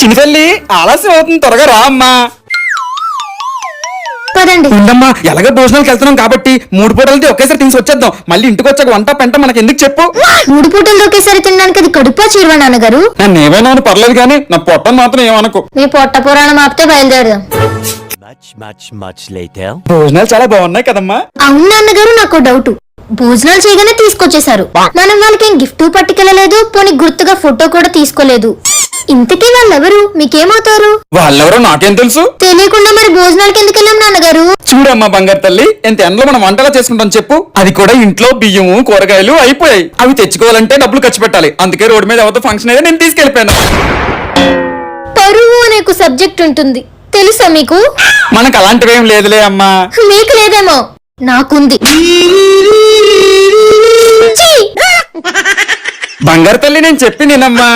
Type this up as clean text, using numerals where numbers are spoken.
చిన్నతల్లి ఆలస్యం అవుతుంది, త్వరగా రా అమ్మా. పదండి. ఉండమ్మా, ఎలాగో భోజనాలకు వెళ్తున్నాం కాబట్టి 3 పూటలతో ఒకేసారి తినేసి వచ్చేద్దాం. మళ్ళీ ఇంటికి వచ్చాక వంట పెంట మనకి ఎందుకు చెప్పు. 3 పూటలు ఒకేసారి తినడానికి అది కడుపా చీరవా నాన్నగారు? నన్ను ఏమైనా పర్లేదు కానీ నా పొట్టను మాత్రం ఏమనుకో. మీ పొట్ట పురాణం ఆపితే బయలుదేరదాం. భోజనాలు చాలా బాగున్నాయి కదమ్మా. అవును నాన్నగారు, నాకు డౌట్. భోజనాలు చేయగానే తీసుకొచ్చేసారు, మనం వాళ్ళకి ఏం గిఫ్ట్ పట్టుకెళ్ళలేదు, పోనీ గుర్తుగా ఫోటో కూడా తీసుకోలేదు. ఇంతకీ వాళ్ళెవరు? మీకేమవుతారు? వాళ్ళెవరో నాకేం తెలుసు. తెలియకుండా మరి భోజనాలకి ఎందుకు వెళ్ళాం నాన్నగారు? చూడమ్మా బంగారు తల్లి, ఎంత ఎండలో మనం వంటలా చేసుకుంటాం చెప్పు. అది కూడా ఇంట్లో బియ్యము కూరగాయలు అయిపోయాయి. అవి తెచ్చుకోవాలంటే డబ్బులు ఖర్చు పెట్టాలి. అందుకే రోడ్డు మీద ఎవరితో ఫంక్షన్ అయితే నేను తీసుకెళ్లిపోయాను. పరువు అనే ఒక సబ్జెక్ట్ ఉంటుంది, తెలుసా మీకు? మనకు అలాంటివేం లేదులే అమ్మా. మీకు లేదేమో, నాకుంది. బంగారు తల్లి, నేను చెప్పింది నేనమ్మా.